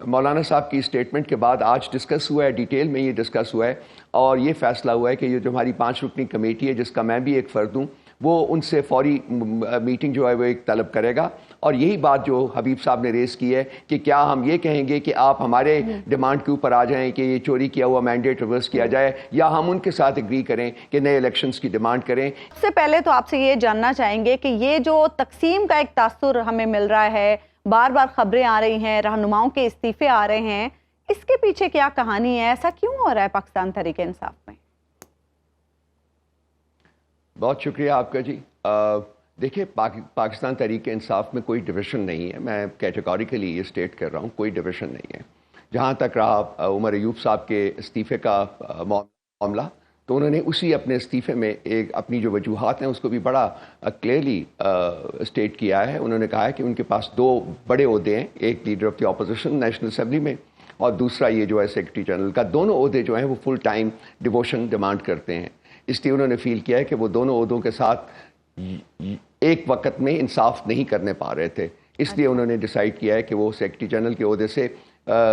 مولانا صاحب کی اسٹیٹمنٹ کے بعد آج ڈسکس ہوا ہے، ڈیٹیل میں یہ ڈسکس ہوا ہے اور یہ فیصلہ ہوا ہے کہ یہ جو ہماری 5 رکنی کمیٹی ہے جس کا میں بھی ایک فرد ہوں، وہ ان سے فوری میٹنگ جو ہے وہ ایک طلب کرے گا. اور یہی بات جو حبیب صاحب نے ریز کی ہے کہ کیا ہم یہ کہیں گے کہ آپ ہمارے ڈیمانڈ کے اوپر آ جائیں کہ یہ چوری کیا ہوا مینڈیٹ ریورس کیا جائے، یا ہم ان کے ساتھ اگری کریں کہ نئے الیکشنز کی ڈیمانڈ کریں. سب سے پہلے تو آپ سے یہ جاننا چاہیں گے کہ یہ جو تقسیم کا ایک تاثر ہمیں مل رہا ہے، بار بار خبریں آ رہی ہیں، رہنماؤں کے استعفے آ رہے ہیں، اس کے پیچھے کیا کہانی ہے؟ ایسا کیوں ہو رہا ہے پاکستان تحریک انصاف میں؟ بہت شکریہ آپ کا جی. دیکھیں، پاکستان تحریک انصاف میں کوئی ڈویژن نہیں ہے. میں کیٹیگوریکلی یہ اسٹیٹ کر رہا ہوں، کوئی ڈویژن نہیں ہے. جہاں تک رہا عمر ایوب صاحب کے استعفے کا معاملہ، تو انہوں نے اسی اپنے استعفے میں ایک اپنی جو وجوہات ہیں اس کو بھی بڑا کلیئرلی اسٹیٹ کیا ہے. انہوں نے کہا ہے کہ ان کے پاس 2 بڑے عہدے ہیں، ایک leader of the opposition national assembly میں اور دوسرا یہ جو ہے سیکرٹری جنرل کا. دونوں عہدے جو ہیں وہ فل ٹائم ڈیووشن ڈیمانڈ کرتے ہیں. اس لیے انہوں نے فیل کیا ہے کہ وہ دونوں عہدوں کے ساتھ ایک وقت میں انصاف نہیں کرنے پا رہے تھے. اس لیے انہوں نے ڈیسائیڈ کیا ہے کہ وہ سیکرٹری جنرل کے عہدے سے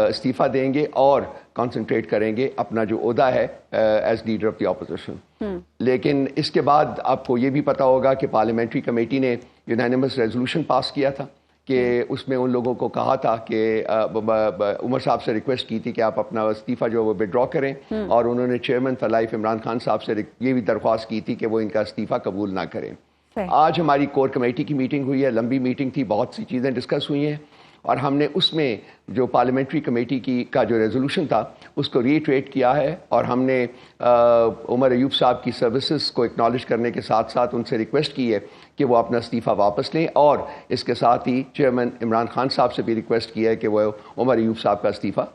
استعفیٰ دیں گے اور کانسنٹریٹ کریں گے اپنا جو عہدہ ہے as leader of the opposition. لیکن اس کے بعد آپ کو یہ بھی پتہ ہوگا کہ پارلیمنٹری کمیٹی نے یونینیمس ریزولوشن پاس کیا تھا کہ اس میں ان لوگوں کو کہا تھا کہ عمر صاحب سے ریکویسٹ کی تھی کہ آپ اپنا استعفیٰ جو وہ ودرا کریں، اور انہوں نے chairman for life Imran Khan صاحب سے یہ بھی درخواست کی تھی کہ وہ ان کا استعفیٰ قبول نہ کریں. آج ہماری کور کمیٹی کی میٹنگ ہوئی ہے، لمبی میٹنگ تھی، بہت سی چیزیں ڈسکس ہوئی ہیں، اور ہم نے اس میں جو پارلیمنٹری کمیٹی کا جو ریزولوشن تھا اس کو ریٹریٹ کیا ہے، اور ہم نے عمر ایوب صاحب کی سروسز کو اکنالج کرنے کے ساتھ ساتھ ان سے ریکویسٹ کی ہے کہ وہ اپنا استعفیٰ واپس لیں، اور اس کے ساتھ ہی چیئرمین عمران خان صاحب سے بھی ریکویسٹ کی ہے کہ وہ عمر ایوب صاحب کا استعفیٰ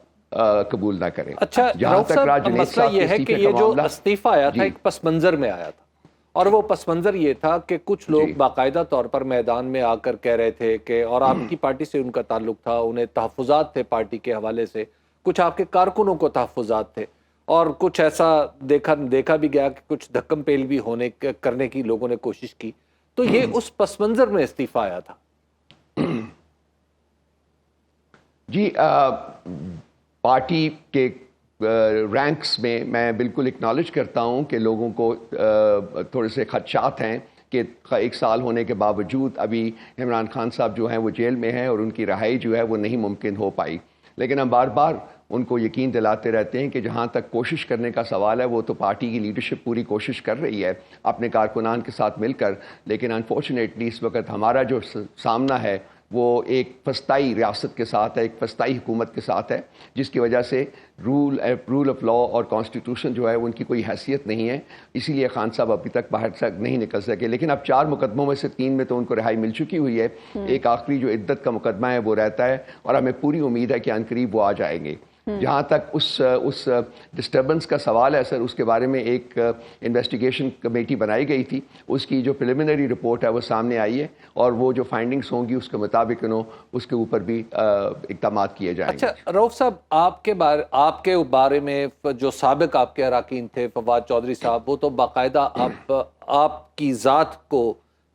قبول نہ کریں. اچھا رؤف صاحب، مسئلہ یہ ہے کہ یہ جو استعفیٰ آیا تھا ایک پس منظر میں آیا تھا، اور وہ پس منظر یہ تھا کہ کچھ لوگ باقاعدہ طور پر میدان میں آ کر کہہ رہے تھے کہ، اور آپ کی پارٹی سے ان کا تعلق تھا، انہیں تحفظات تھے پارٹی کے حوالے سے، کچھ آپ کے کارکنوں کو تحفظات تھے، اور کچھ ایسا دیکھا بھی گیا کہ کچھ دھکم پیل بھی کرنے کی لوگوں نے کوشش کی. تو یہ اس پس منظر میں استعفیٰ آیا تھا. جی، پارٹی کے رینکس میں بالکل اکنالج کرتا ہوں کہ لوگوں کو تھوڑے سے خدشات ہیں کہ 1 سال ہونے کے باوجود ابھی عمران خان صاحب جو ہیں وہ جیل میں ہیں اور ان کی رہائی جو ہے وہ نہیں ممکن ہو پائی. لیکن ہم بار بار ان کو یقین دلاتے رہتے ہیں کہ جہاں تک کوشش کرنے کا سوال ہے وہ تو پارٹی کی لیڈرشپ پوری کوشش کر رہی ہے اپنے کارکنان کے ساتھ مل کر. لیکن انفارچونیٹلی اس وقت ہمارا جو سامنا ہے وہ ایک فسطائی ریاست کے ساتھ ہے، ایک فسطائی حکومت کے ساتھ ہے، جس کی وجہ سے رول آف لا اور کانسٹیٹیوشن جو ہے ان کی کوئی حیثیت نہیں ہے. اسی لیے خان صاحب ابھی تک باہر سے نہیں نکل سکے. لیکن اب 4 مقدموں میں سے 3 میں تو ان کو رہائی مل چکی ہوئی ہے. ایک آخری جو عدت کا مقدمہ ہے وہ رہتا ہے، اور ہمیں پوری امید ہے کہ عنقریب وہ آ جائیں گے. جہاں تک اس ڈسٹربنس کا سوال ہے سر، اس کے بارے میں ایک انویسٹیگیشن کمیٹی بنائی گئی تھی، اس کی جو پریلیمنری رپورٹ ہے وہ سامنے آئی ہے، اور وہ جو فائنڈنگز ہوں گی اس کے مطابق اس کے اوپر بھی اقدامات کیے جائیں گے. اچھا رؤف صاحب، آپ کے بارے میں جو سابق آپ کے اراکین تھے، فواد چودھری صاحب، وہ تو باقاعدہ آپ کی ذات کو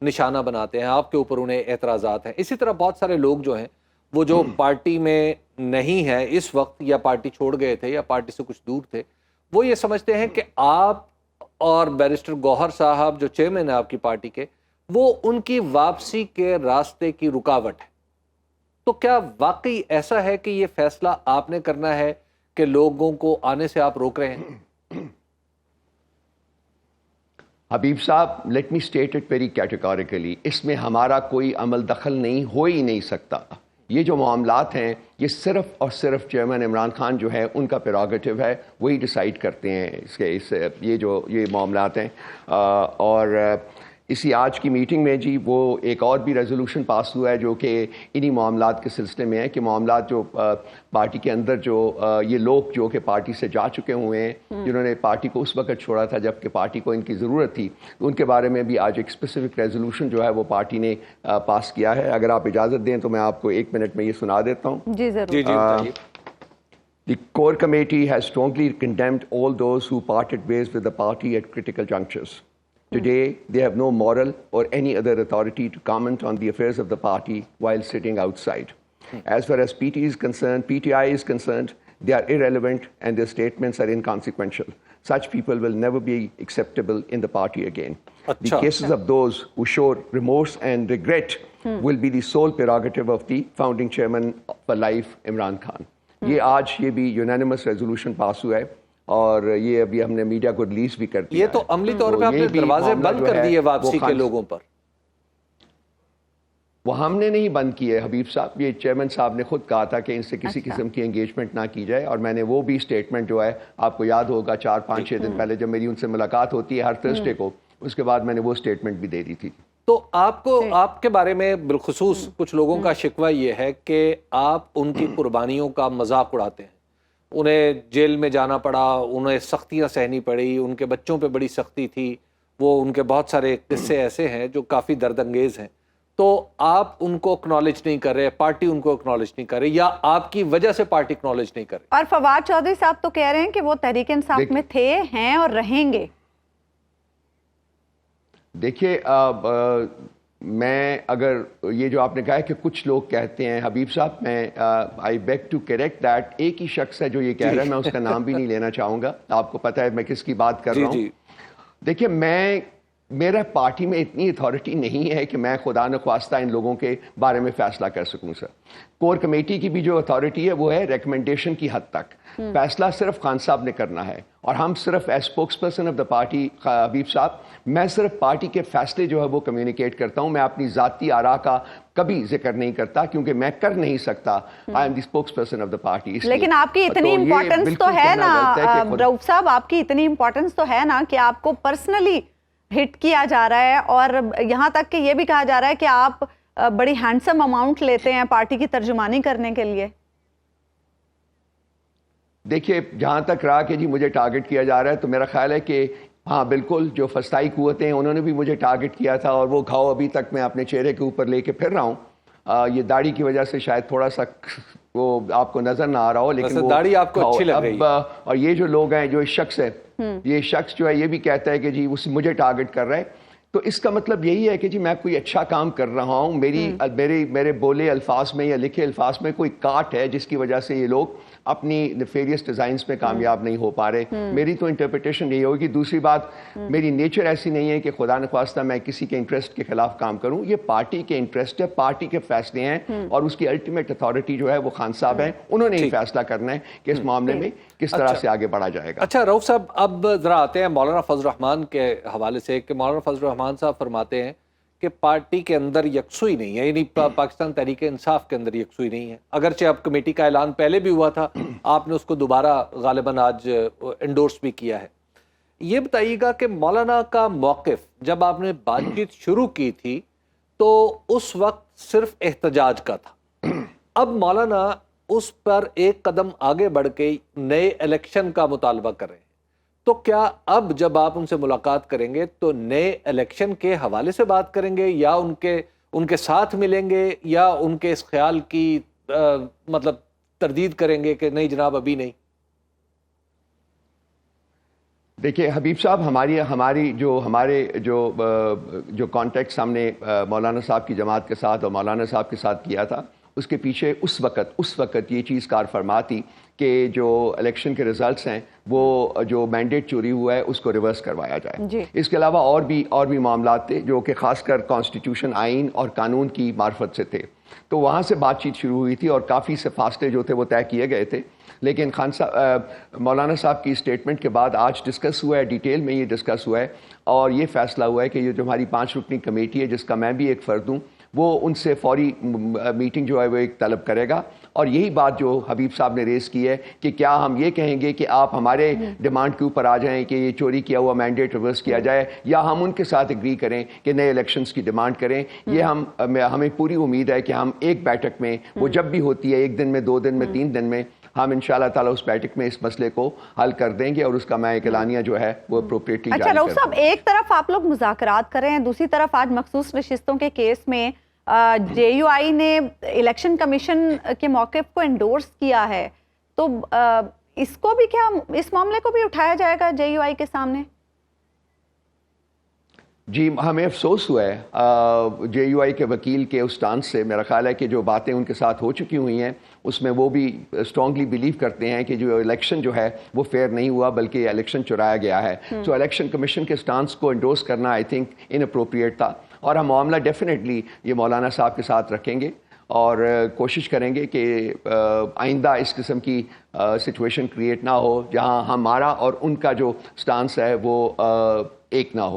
نشانہ بناتے ہیں، آپ کے اوپر انہیں اعتراضات ہیں. اسی طرح بہت سارے لوگ جو ہیں وہ جو پارٹی میں نہیں ہے اس وقت، یا پارٹی چھوڑ گئے تھے یا پارٹی سے کچھ دور تھے، وہ یہ سمجھتے ہیں کہ آپ اور بیرسٹر گوہر صاحب جو چیئرمین ہیں آپ کی پارٹی کے، وہ ان کی واپسی کے راستے کی رکاوٹ ہے. تو کیا واقعی ایسا ہے کہ یہ فیصلہ آپ نے کرنا ہے کہ لوگوں کو آنے سے آپ روک رہے ہیں؟ حبیب صاحب، let me state it very categorically, اس میں ہمارا کوئی عمل دخل نہیں، ہو ہی نہیں سکتا. یہ جو معاملات ہیں یہ صرف اور صرف چیئرمین عمران خان جو ہے ان کا پیروگیٹو ہے، وہی ڈیسائیڈ کرتے ہیں یہ معاملات ہیں. اور اسی آج کی میٹنگ میں جی وہ ایک اور بھی ریزولوشن پاس ہوا ہے جو کہ انہی معاملات کے سلسلے میں ہے کہ معاملات جو پارٹی کے اندر جو یہ لوگ جو کہ پارٹی سے جا چکے ہوئے ہیں، جنہوں نے پارٹی کو اس وقت چھوڑا تھا جب کہ پارٹی کو ان کی ضرورت تھی، ان کے بارے میں بھی آج ایک اسپیسیفک ریزولوشن جو ہے وہ پارٹی نے پاس کیا ہے. اگر آپ اجازت دیں تو میں آپ کو 1 منٹ میں یہ سنا دیتا ہوں. جی ضرور. The core committee has strongly condemned all those who parted ways with the party at critical junctures. Today, they have no moral or any other authority to comment on the affairs of the party while sitting outside. As far as PTI is concerned, they are irrelevant and their statements are inconsequential. Such people will never be acceptable in the party again. The cases of those who show remorse and regret will be the sole prerogative of the founding chairman for life, Imran Khan. یہ آج یہ بھی unanimous resolution pass ہوا ہے اور یہ ابھی ہم نے میڈیا کو ریلیز بھی کر دیا. یہ تو عملی طور پہ آپ نے دروازے بند کر دیے واپسی کے لوگوں پر. وہ ہم نے نہیں بند کیے حبیب صاحب, یہ چیئرمین صاحب نے خود کہا تھا کہ ان سے کسی قسم کی انگیجمنٹ نہ کی جائے, اور میں نے وہ بھی اسٹیٹمنٹ جو ہے آپ کو یاد ہوگا 4-5-6 دن پہلے جب میری ان سے ملاقات ہوتی ہے ہر تھرسڈے کو, اس کے بعد میں نے وہ اسٹیٹمنٹ بھی دے دی تھی. تو آپ کے بارے میں بالخصوص کچھ لوگوں کا شکوہ یہ ہے کہ آپ ان کی قربانیوں کا مذاق اڑاتے ہیں. انہیں جیل میں جانا پڑا, انہیں سختیاں سہنی پڑی, ان کے بچوں پہ بڑی سختی تھی, وہ ان کے بہت سارے قصے ایسے ہیں جو کافی درد انگیز ہیں. تو آپ ان کو اکنالج نہیں کر رہے, پارٹی ان کو اکنالج نہیں کر رہی, یا آپ کی وجہ سے پارٹی اکنالج نہیں کر رہی؟ اور فواد چودھری صاحب تو کہہ رہے ہیں کہ وہ تحریک انصاف میں تھے, ہیں اور رہیں گے. دیکھیے میں اگر یہ جو آپ نے کہا ہے کہ کچھ لوگ کہتے ہیں حبیب صاحب, میں آئی بیگ ٹو کریکٹ دیٹ, ایک ہی شخص ہے جو یہ کہہ رہا ہے, میں اس کا نام بھی نہیں لینا چاہوں گا, آپ کو پتہ ہے میں کس کی بات کر رہا ہوں. دیکھیے میرا پارٹی میں اتنی اتھارٹی نہیں ہے کہ میں خدا نخواستہ ان لوگوں کے بارے میں فیصلہ کر سکوں. سر کور کمیٹی کی بھی جو اتھارٹی ہے وہ ہے ریکمنڈیشن کی حد تک, فیصلہ صرف خان صاحب نے کرنا ہے, اور ہم صرف as spokesperson of the party Habib صاحب, میں صرف پارٹی کے فیصلے جو ہے وہ کمیونیکیٹ کرتا ہوں. میں اپنی ذاتی آراء کا کبھی ذکر نہیں کرتا کیونکہ میں کر نہیں سکتا, I am the spokes person of the party. لیکن آپ کی اتنی امپورٹنس تو ہے نا رؤف صاحب, آپ کی اتنی امپورٹنس تو ہے نا کہ آپ کو پرسنلی ہٹ کیا جا رہا ہے, اور یہاں تک کہ یہ بھی کہا جا رہا ہے کہ آپ بڑی ہینڈسم اماؤنٹ لیتے ہیں پارٹی کی ترجمانی کرنے کے لیے. دیکھیے جہاں تک رہا کہ جی مجھے ٹارگٹ کیا جا رہا ہے, تو میرا خیال ہے کہ ہاں بالکل جو فسطائی قوتیں ہیں انہوں نے بھی مجھے ٹارگٹ کیا تھا, اور وہ گھاؤ ابھی تک میں اپنے چہرے کے اوپر لے کے پھر رہا ہوں. یہ داڑھی کی وجہ سے شاید تھوڑا سا وہ آپ کو نظر نہ آ رہا ہو, لیکن داڑھی آپ کو اچھی لگ رہی ہے. اور یہ جو لوگ ہیں, جو شخص ہے, یہ شخص جو ہے یہ بھی کہتا ہے کہ جی مجھے ٹارگٹ کر رہا ہے, تو اس کا مطلب یہی ہے کہ جی میں کوئی اچھا کام کر رہا ہوں, میرے بولے الفاظ میں یا لکھے الفاظ میں کوئی کاٹ ہے جس کی وجہ سے یہ لوگ اپنی نیفیریس ڈیزائنز میں کامیاب نہیں ہو پا رہے. میری تو انٹرپریٹیشن یہی ہوگی. دوسری بات, میری نیچر ایسی نہیں ہے کہ خدا نخواستہ میں کسی کے انٹرسٹ کے خلاف کام کروں. یہ پارٹی کے انٹرسٹ ہے, پارٹی کے فیصلے ہیں, اور اس کی الٹیمیٹ اتھارٹی جو ہے وہ خان صاحب ہیں, انہوں نے ہی فیصلہ کرنا ہے کہ اس معاملے میں کس طرح سے آگے بڑھا جائے گا. اچھا رؤف صاحب, اب ذرا آتے ہیں مولانا فضل الرحمان کے حوالے سے, کہ مولانا فضل الرحمان صاحب فرماتے ہیں کہ پارٹی کے اندر یکسوئی نہیں ہے, یعنی پاکستان تحریک انصاف کے اندر یکسوئی نہیں ہے. اگرچہ اب کمیٹی کا اعلان پہلے بھی ہوا تھا, آپ نے اس کو دوبارہ غالباً آج انڈورس بھی کیا ہے. یہ بتائیے گا کہ مولانا کا موقف جب آپ نے بات چیت شروع کی تھی تو اس وقت صرف احتجاج کا تھا, اب مولانا اس پر ایک قدم آگے بڑھ کے نئے الیکشن کا مطالبہ کر رہے ہیں. تو کیا اب جب آپ ان سے ملاقات کریں گے تو نئے الیکشن کے حوالے سے بات کریں گے, یا ان کے ساتھ ملیں گے, یا ان کے اس خیال کی مطلب تردید کریں گے کہ نہیں جناب ابھی نہیں؟ دیکھیے حبیب صاحب, ہمارے جو کانٹیکٹس ہم نے مولانا صاحب کی جماعت کے ساتھ اور مولانا صاحب کے ساتھ کیا تھا, اس کے پیچھے اس وقت یہ چیز کار فرما تھی کہ جو الیکشن کے ریزلٹس ہیں وہ جو مینڈیٹ چوری ہوا ہے اس کو ریورس کروایا جائے. اس کے علاوہ اور بھی معاملات تھے جو کہ خاص کر کانسٹیٹیوشن, آئین اور قانون کی معرفت سے تھے. تو وہاں سے بات چیت شروع ہوئی تھی اور کافی سے فاصلے جو تھے وہ طے کیے گئے تھے. لیکن مولانا صاحب کی اسٹیٹمنٹ کے بعد آج ڈسکس ہوا ہے, ڈیٹیل میں یہ ڈسکس ہوا ہے, اور یہ فیصلہ ہوا ہے کہ یہ جو ہماری 5 رکنی کمیٹی ہے جس کا میں بھی ایک فرد ہوں, وہ ان سے فوری میٹنگ جو ہے وہ ایک طلب کرے گا. اور یہی بات جو حبیب صاحب نے ریز کی ہے کہ کیا ہم یہ کہیں گے کہ آپ ہمارے ڈیمانڈ کے اوپر آ جائیں کہ یہ چوری کیا ہوا مینڈیٹ ریورس کیا جائے, یا ہم ان کے ساتھ اگری کریں کہ نئے الیکشنز کی ڈیمانڈ کریں. یہ ہمیں پوری امید ہے کہ ہم ایک بیٹھک میں, وہ جب بھی ہوتی ہے 1 دن میں, 2 دن میں, 3 دن میں, ہم انشاءاللہ تعالیٰ اس بیٹھک میں اس مسئلے کو حل کر دیں گے, اور اس کا میں ایک اعلانیہ جو ہے وہ اپروپریٹلی جاری کر دیں گے. اچھا رؤف صاحب, ایک طرف آپ لوگ مذاکرات کر رہے ہیں, دوسری طرف آج مخصوص نشستوں کے کیس میں جے یو آئی نے الیکشن کمیشن کے موقف کو انڈورس کیا ہے, تو اس کو بھی کیا, اس معاملے کو بھی اٹھایا جائے گا جے یو آئی کے سامنے؟ جی ہمیں افسوس ہوا ہے جے یو آئی کے وکیل کے اس سٹانس سے. میرا خیال ہے کہ جو باتیں ان کے ساتھ ہو چکی ہوئی ہیں اس میں وہ بھی اسٹرانگلی بلیو کرتے ہیں کہ جو الیکشن جو ہے وہ فیئر نہیں ہوا بلکہ یہ الیکشن چرایا گیا ہے. سو الیکشن کمیشن کے سٹانس کو انڈورس کرنا آئی تھنک ان اپروپریٹ تھا, اور ہم معاملہ ڈیفینیٹلی یہ مولانا صاحب کے ساتھ رکھیں گے اور کوشش کریں گے کہ آئندہ اس قسم کی سچویشن کریٹ نہ ہو جہاں ہمارا اور ان کا جو سٹانس ہے وہ ایک نہ ہو.